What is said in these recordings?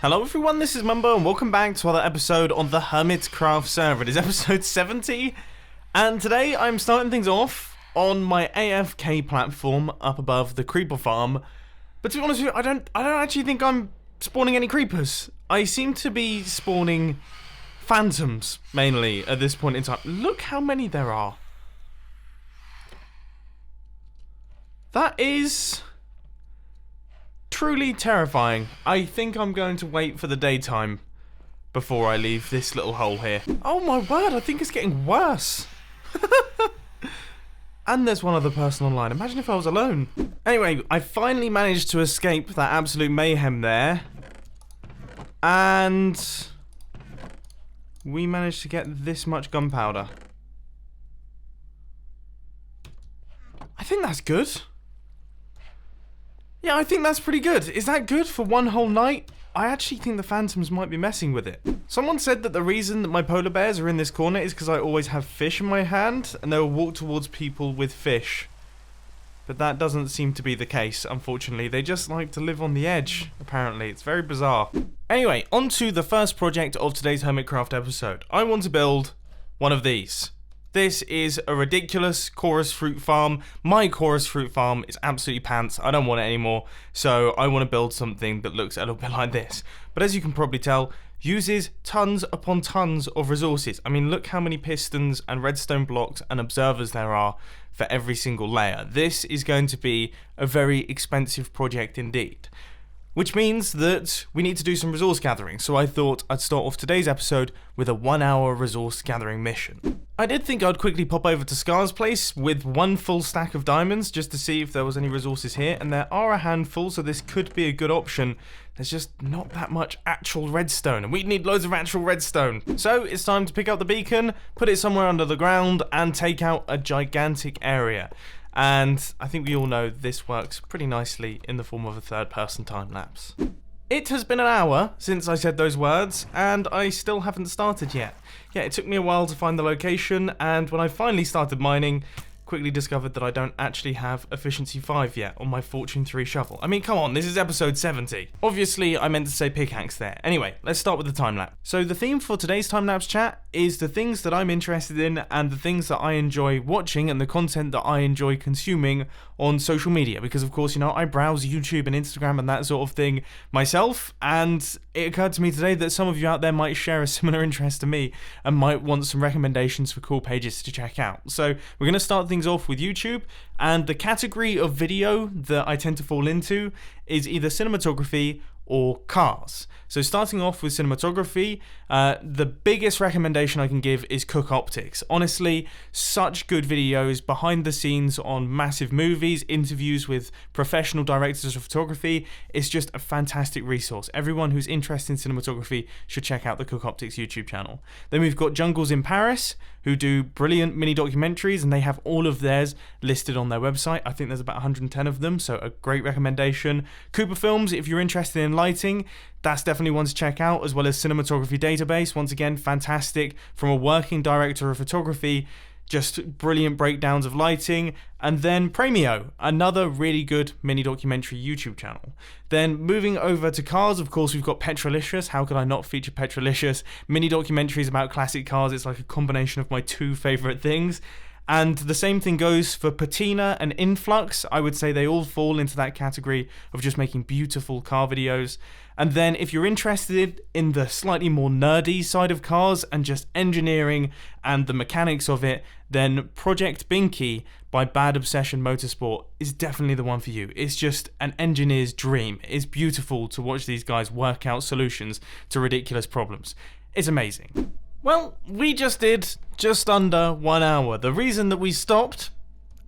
Hello everyone, this is Mumbo and welcome back to another episode on the Hermitcraft server. It is episode 70 and today I'm starting things off on my AFK platform up above the creeper farm. But to be honest with you, I don't actually think I'm spawning any creepers. I seem to be spawning phantoms mainly at this point in time. Look how many there are. That is truly terrifying. I think I'm going to wait for the daytime before I leave this little hole here. Oh my word, I think it's getting worse. And there's one other person online. Imagine if I was alone. Anyway, I finally managed to escape that absolute mayhem there. And we managed to get this much gunpowder. I think that's good. Yeah, I think that's pretty good. Is that good for one whole night? I actually think the phantoms might be messing with it. Someone said that the reason that my polar bears are in this corner is because I always have fish in my hand and they'll walk towards people with fish. But that doesn't seem to be the case, unfortunately. They just like to live on the edge, apparently. It's very bizarre. Anyway, on to the first project of today's Hermitcraft episode. I want to build one of these. This is a ridiculous chorus fruit farm. My chorus fruit farm is absolutely pants. I don't want it anymore. So I want to build something that looks a little bit like this. But as you can probably tell, uses tons upon tons of resources. I mean, look how many pistons and redstone blocks and observers there are for every single layer. This is going to be a very expensive project indeed. Which means that we need to do some resource gathering, so I thought I'd start off today's episode with a 1-hour resource gathering mission. I did think I'd quickly pop over to Scar's place with one full stack of diamonds just to see if there was any resources here, and there are a handful, so this could be a good option. There's just not that much actual redstone, and we need loads of actual redstone. So it's time to pick up the beacon, put it somewhere under the ground, and take out a gigantic area. And I think we all know this works pretty nicely in the form of a third-person time-lapse. It has been an hour since I said those words, and I still haven't started yet. Yeah, it took me a while to find the location, and when I finally started mining, quickly discovered that I don't actually have efficiency 5 yet on my fortune 3 shovel. I mean, come on, this is episode 70. Obviously, I meant to say pickaxe there. Anyway, let's start with the time-lapse. So the theme for today's time-lapse chat is the things that I'm interested in and the things that I enjoy watching and the content that I enjoy consuming on social media. Because of course, you know, I browse YouTube and Instagram and that sort of thing myself, and it occurred to me today that some of you out there might share a similar interest to me and might want some recommendations for cool pages to check out. So we're going to start things off with YouTube, and the category of video that I tend to fall into is either cinematography or cars. So starting off with cinematography, the biggest recommendation I can give is Cook Optics. Honestly, such good videos behind the scenes on massive movies, interviews with professional directors of photography. It's just a fantastic resource. Everyone who's interested in cinematography should check out the Cook Optics YouTube channel. Then we've got Jungles in Paris, who do brilliant mini documentaries, and they have all of theirs listed on their website. I think there's about 110 of them, so a great recommendation. Cooper Films, if you're interested in lighting, that's definitely one to check out, as well as Cinematography Database. Once again, fantastic from a working director of photography, just brilliant breakdowns of lighting. And then Premio, another really good mini documentary YouTube channel. Then moving over to cars, of course, we've got Petrolicious. How could I not feature Petrolicious? Mini documentaries about classic cars. It's like a combination of my two favorite things. And the same thing goes for Patina and Influx. I would say they all fall into that category of just making beautiful car videos. And then if you're interested in the slightly more nerdy side of cars and just engineering and the mechanics of it, then Project Binky by Bad Obsession Motorsport is definitely the one for you. It's just an engineer's dream. It's beautiful to watch these guys work out solutions to ridiculous problems. It's amazing. Well, we just did just under 1 hour. The reason that we stopped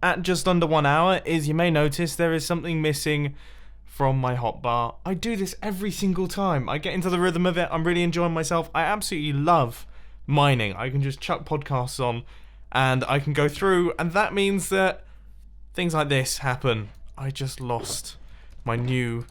at just under 1 hour is you may notice there is something missing from my hotbar. I do this every single time. I get into the rhythm of it. I'm really enjoying myself. I absolutely love mining. I can just chuck podcasts on and I can go through, and that means that things like this happen. I just lost my new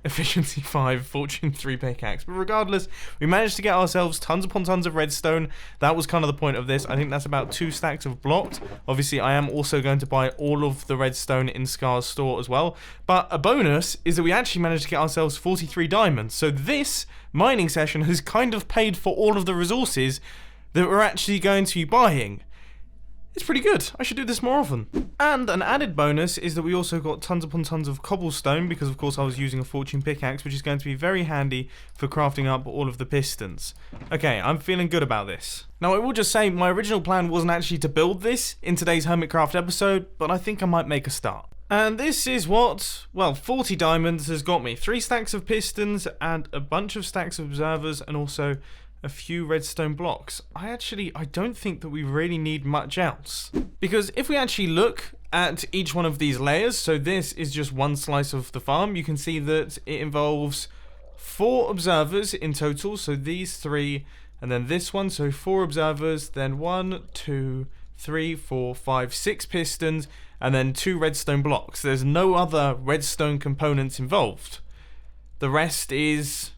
Efficiency 5 Fortune 3 pickaxe. But regardless, we managed to get ourselves tons upon tons of redstone. That was kind of the point of this. I think that's about 2 stacks of blocked. Obviously, I am also going to buy all of the redstone in Scar's store as well. But a bonus is that we actually managed to get ourselves 43 diamonds. So this mining session has kind of paid for all of the resources that we're actually going to be buying. It's pretty good. I should do this more often. And an added bonus is that we also got tons upon tons of cobblestone, because of course I was using a fortune pickaxe, which is going to be very handy for crafting up all of the pistons. Okay, I'm feeling good about this. Now I will just say, my original plan wasn't actually to build this in today's Hermitcraft episode, but I think I might make a start. And this is what, well, 40 diamonds has got me. 3 stacks of pistons and a bunch of stacks of observers, and also a few redstone blocks. I don't think that we really need much else. Because if we actually look at each one of these layers, so this is just one slice of the farm, you can see that it involves 4 observers in total, so these 3, and then this one, so 4 observers, then 1, 2, 3, 4, 5, 6 pistons, and then 2 redstone blocks. There's no other redstone components involved. The rest is,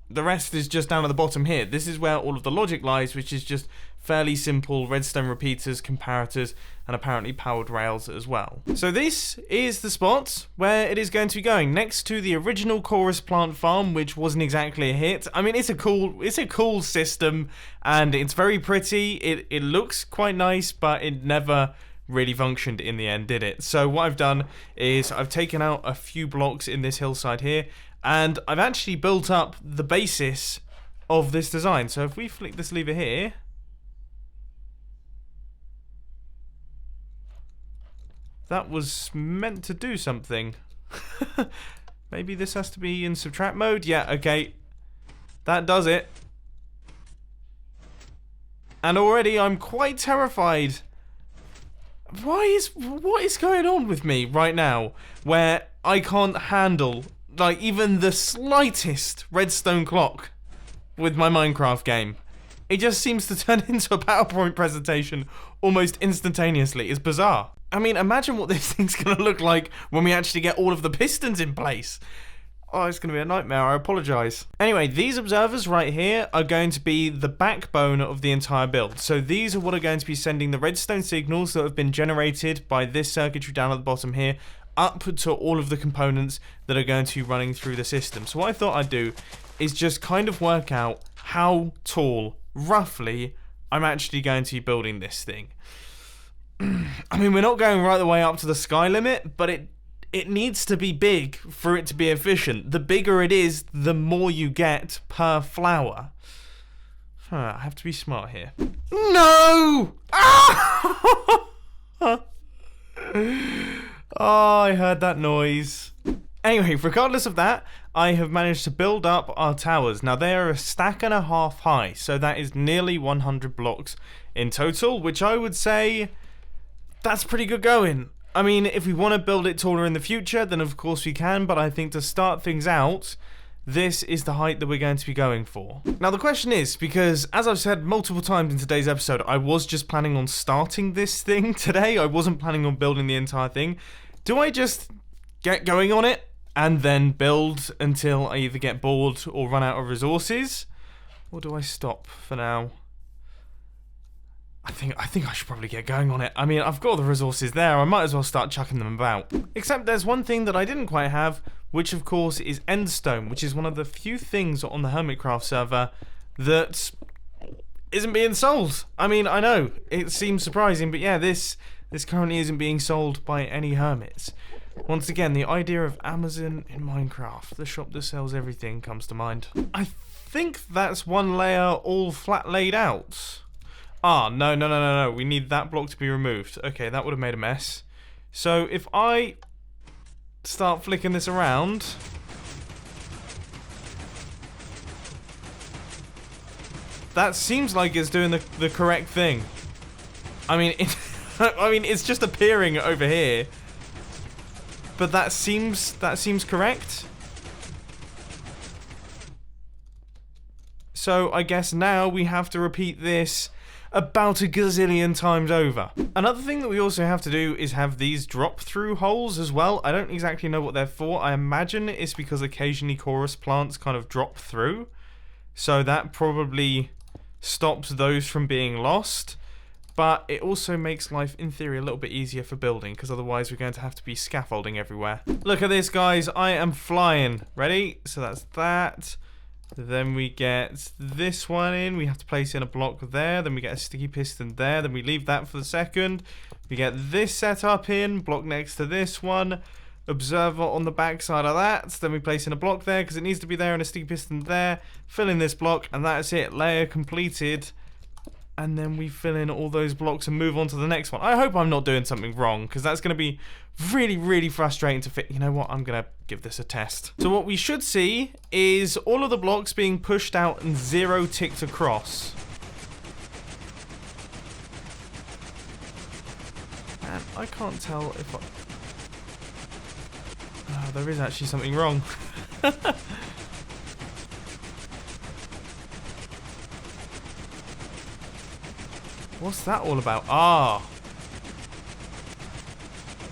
the rest is just down at the bottom here. This is where all of the logic lies, which is just fairly simple redstone repeaters, comparators, and apparently powered rails as well. So this is the spot where it is going to be going, next to the original chorus plant farm, which wasn't exactly a hit. I mean, it's a cool system, and it's very pretty. It looks quite nice, but it never really functioned in the end, did it? So what I've done is I've taken out a few blocks in this hillside here, and I've actually built up the basis of this design. So if we flick this lever here, that was meant to do something. Maybe this has to be in subtract mode. Yeah, okay. That does it. And already I'm quite terrified. What is going on with me right now where I can't handle like even the slightest redstone clock with my Minecraft game? It just seems to turn into a PowerPoint presentation almost instantaneously. It's bizarre. I mean, imagine what this thing's gonna look like when we actually get all of the pistons in place. Oh, it's gonna be a nightmare, I apologise. Anyway, these observers right here are going to be the backbone of the entire build. So these are what are going to be sending the redstone signals that have been generated by this circuitry down at the bottom here up to all of the components that are going to be running through the system. So what I thought I'd do is just kind of work out how tall, roughly, I'm actually going to be building this thing. I mean, we're not going right the way up to the sky limit, but it needs to be big for it to be efficient. The bigger it is, the more you get per flower. I have to be smart here. No! Ah! Oh, I heard that noise. Anyway, regardless of that, I have managed to build up our towers. Now, they are a stack and a half high, so that is nearly 100 blocks in total, which I would say that's pretty good going. I mean, if we want to build it taller in the future, then of course we can, but I think to start things out, this is the height that we're going to be going for. Now the question is, because as I've said multiple times in today's episode, I was just planning on starting this thing today. I wasn't planning on building the entire thing. Do I just get going on it and then build until I either get bored or run out of resources? Or do I stop for now? I think I should probably get going on it. I mean, I've got the resources there. I might as well start chucking them about. Except there's one thing that I didn't quite have, which of course is endstone, which is one of the few things on the Hermitcraft server that isn't being sold. I mean, I know, it seems surprising, but yeah, this currently isn't being sold by any hermits. Once again, the idea of Amazon in Minecraft, the shop that sells everything, comes to mind. I think that's one layer all flat laid out. Ah, no. We need that block to be removed. Okay, that would have made a mess. So if I start flicking this around, that seems like it's doing the correct thing. I mean, it's just appearing over here, but that seems correct. So I guess now we have to repeat this about a gazillion times over. Another thing that we also have to do is have these drop-through holes as well. I don't exactly know what they're for. I imagine it's because occasionally chorus plants kind of drop through. So that probably stops those from being lost. But it also makes life, in theory, a little bit easier for building, because otherwise we're going to have to be scaffolding everywhere. Look at this, guys. I am flying. Ready? So that's that. Then we get this one in. We have to place in a block there. Then we get a sticky piston there. Then we leave that for the second. We get this set up in. Block next to this one. Observer on the back side of that. Then we place in a block there, because it needs to be there, and a sticky piston there. Fill in this block, and that's it. Layer completed. And then we fill in all those blocks and move on to the next one. I hope I'm not doing something wrong, because that's going to be really, really frustrating to fit. You know what? I'm going to give this a test. So what we should see is all of the blocks being pushed out and 0 ticked across. And I can't tell if I... Oh, there is actually something wrong. What's that all about? Ah.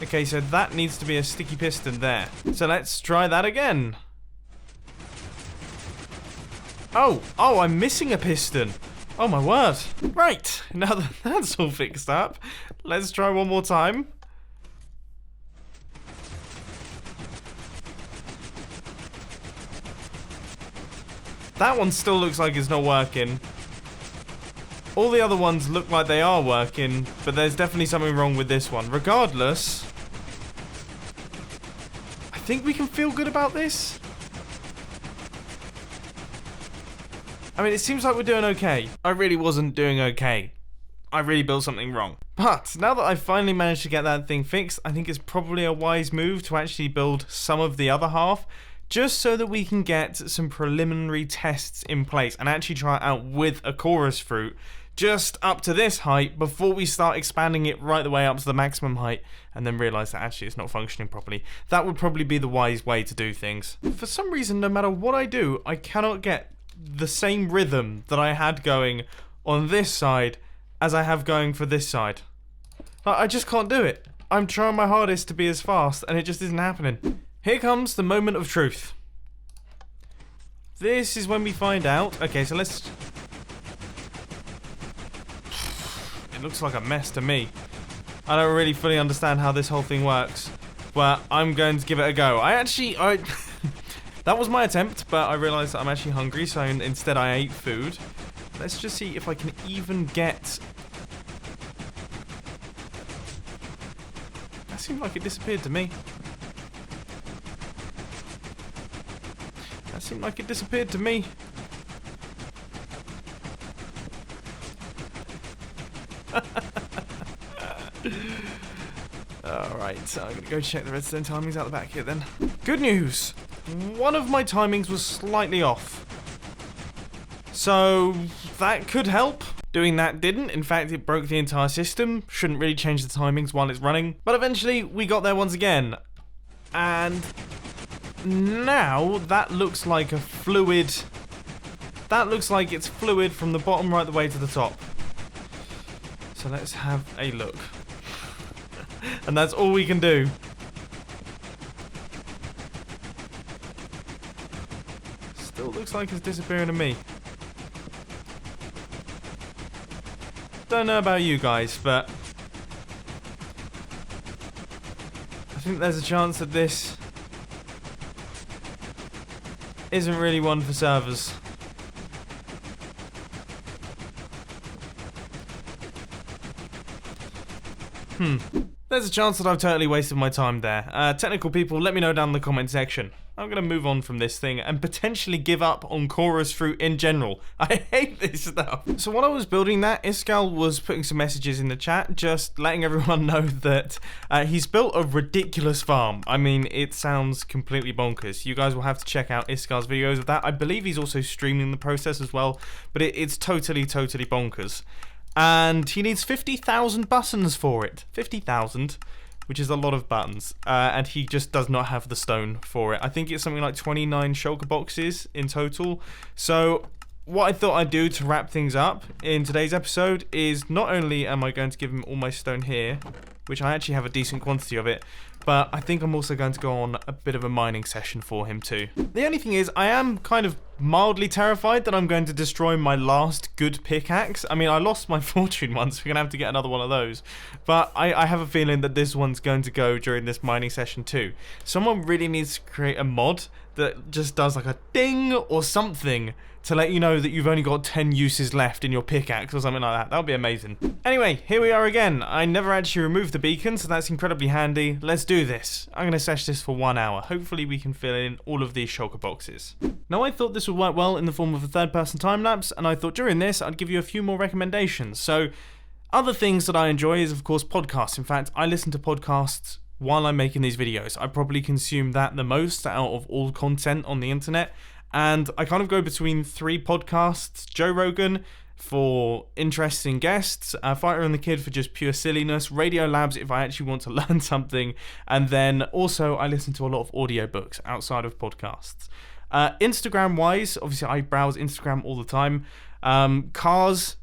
Okay, so that needs to be a sticky piston there. So let's try that again. Oh, I'm missing a piston. Oh my word. Right, now that that's all fixed up, let's try one more time. That one still looks like it's not working. All the other ones look like they are working, but there's definitely something wrong with this one. Regardless, I think we can feel good about this. I mean, it seems like we're doing okay. I really wasn't doing okay. I really built something wrong. But now that I've finally managed to get that thing fixed, I think it's probably a wise move to actually build some of the other half, just so that we can get some preliminary tests in place and actually try it out with a chorus fruit just up to this height before we start expanding it right the way up to the maximum height and then realise that actually it's not functioning properly. That would probably be the wise way to do things. For some reason, no matter what I do, I cannot get the same rhythm that I had going on this side as I have going for this side. I just can't do it. I'm trying my hardest to be as fast and it just isn't happening. Here comes the moment of truth. This is when we find out. Okay, so let's... It looks like a mess to me. I don't really fully understand how this whole thing works, but I'm going to give it a go. That was my attempt, but I realised that I'm actually hungry, so instead I ate food. Let's just see if I can even get... That seemed like it disappeared to me. That seemed like it disappeared to me. Alright, so I'm going to go check the redstone timings out the back here then. Good news! One of my timings was slightly off. So, that could help. Doing that didn't. In fact, it broke the entire system. Shouldn't really change the timings while it's running. But eventually, we got there once again. And now, that looks like a fluid... That looks like it's fluid from the bottom right the way to the top. So let's have a look. And that's all we can do. Still looks like it's disappearing to me. Don't know about you guys, but I think there's a chance that this isn't really one for servers. There's a chance that I've totally wasted my time there. Technical people, let me know down in the comment section. I'm going to move on from this thing and potentially give up on chorus fruit in general. I hate this stuff. So while I was building that, Iskal was putting some messages in the chat, just letting everyone know that he's built a ridiculous farm. I mean, it sounds completely bonkers. You guys will have to check out Iskal's videos of that. I believe he's also streaming the process as well, but it's totally bonkers. And he needs 50,000 buttons for it. 50,000, which is a lot of buttons. And he just does not have the stone for it. I think it's something like 29 shulker boxes in total. So what I thought I'd do to wrap things up in today's episode is not only am I going to give him all my stone here, which I actually have a decent quantity of it, but I think I'm also going to go on a bit of a mining session for him too. The only thing is, I am kind of mildly terrified that I'm going to destroy my last good pickaxe. I mean, I lost my fortune once, we're going to have to get another one of those. But I have a feeling that this one's going to go during this mining session too. Someone really needs to create a mod that just does like a ding or something to let you know that you've only got 10 uses left in your pickaxe or something like that. That would be amazing. Anyway, here we are again. I never actually removed the beacon, so that's incredibly handy. Let's do this. I'm going to sesh this for 1 hour. Hopefully we can fill in all of these shulker boxes. Now, I thought this would work well in the form of a third-person time-lapse, and I thought during this I'd give you a few more recommendations. So, other things that I enjoy is, of course, podcasts. In fact, I listen to podcasts while I'm making these videos. I probably consume that the most out of all content on the internet. And I kind of go between 3 podcasts: Joe Rogan for interesting guests, Fighter and the Kid for just pure silliness, Radio Labs if I actually want to learn something, and then also I listen to a lot of audiobooks outside of podcasts. Instagram-wise, obviously I browse Instagram all the time. Cars,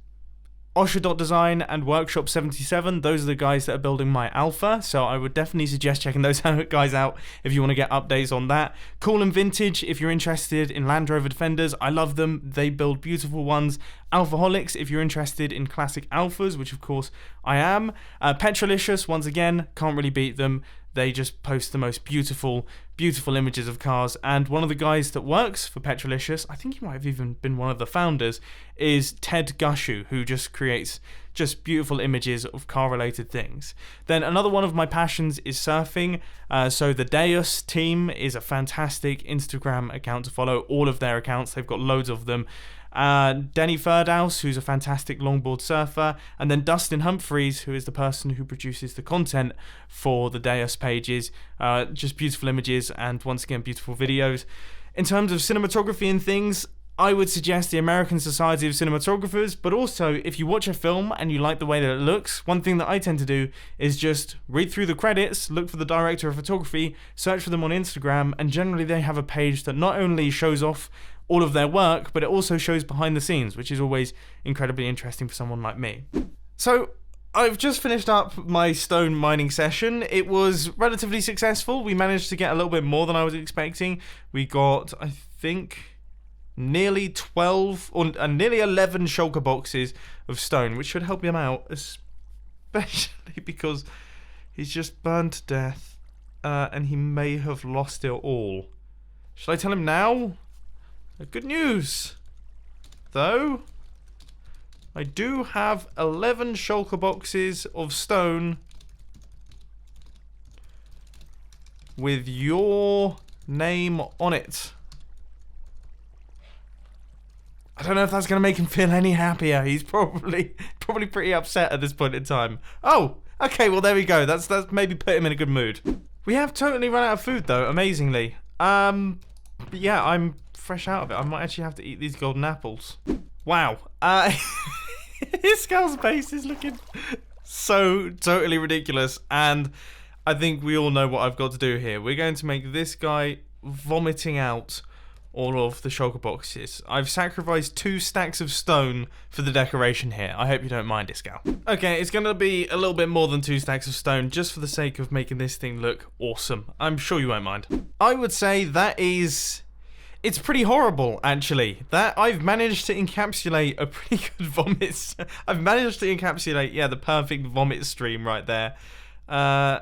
Osher.design and Workshop 77, those are the guys that are building my alpha, so I would definitely suggest checking those guys out if you want to get updates on that. Cool and Vintage, if you're interested in Land Rover Defenders, I love them, they build beautiful ones. Alphaholics, if you're interested in classic alphas, which of course I am. Petrolicious, once again, can't really beat them. They just post the most beautiful images of cars. And one of the guys that works for Petrolicious, I think he might have even been one of the founders, is Ted Gushu, who just creates just beautiful images of car-related things. Then another one of my passions is surfing. So the Deus team is a fantastic Instagram account to follow. All of their accounts, they've got loads of them. Denny Ferdhouse, who's a fantastic longboard surfer, and then Dustin Humphreys, who is the person who produces the content for the Deus pages. Just beautiful images and once again beautiful videos. In terms of cinematography and things, I would suggest the American Society of Cinematographers, but also if you watch a film and you like the way that it looks, one thing that I tend to do is just read through the credits, look for the director of photography, search for them on Instagram, and generally they have a page that not only shows off all of their work, but it also shows behind the scenes, which is always incredibly interesting for someone like me. So, I've just finished up my stone mining session. It was relatively successful. We managed to get a little bit more than I was expecting. We got, I think, nearly 12 or nearly 11 shulker boxes of stone, which should help him out, especially because he's just burned to death and he may have lost it all. Should I tell him now? Good news, though. I do have 11 shulker boxes of stone with your name on it. I don't know if that's going to make him feel any happier. He's probably pretty upset at this point in time. Oh, okay, well there we go. That's maybe put him in a good mood. We have totally run out of food though, amazingly. But yeah, I'm fresh out of it. I might actually have to eat these golden apples. Wow. His skull's face is looking so totally ridiculous, and I think we all know what I've got to do here. We're going to make this guy vomiting out all of the shulker boxes. I've sacrificed 2 stacks of stone for the decoration here. I hope you don't mind, Iskal. Okay, it's going to be a little bit more than 2 stacks of stone just for the sake of making this thing look awesome. I'm sure you won't mind. I would say that is... It's pretty horrible, actually. That I've managed to encapsulate a pretty good vomit. I've managed to encapsulate, yeah, the perfect vomit stream right there. I'm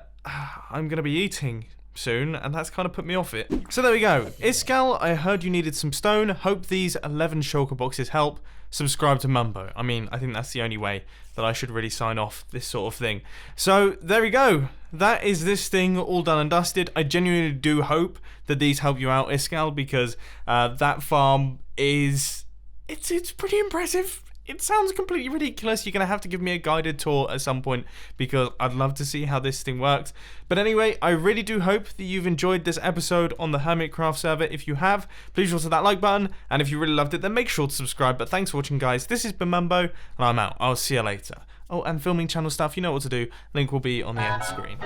going to be eating soon, and that's kind of put me off it. So there we go. Iskal, I heard you needed some stone. Hope these 11 shulker boxes help. Subscribe to Mumbo. I mean, I think that's the only way that I should really sign off this sort of thing. So there we go. That is this thing all done and dusted. I genuinely do hope that these help you out, Iskal, because that farm is... It's pretty impressive. It sounds completely ridiculous. You're going to have to give me a guided tour at some point because I'd love to see how this thing works. But anyway, I really do hope that you've enjoyed this episode on the Hermitcraft server. If you have, please hit that like button. And if you really loved it, then make sure to subscribe. But thanks for watching, guys. This has been Mumbo, and I'm out. I'll see you later. Oh, and filming channel stuff, you know what to do. Link will be on the end screen.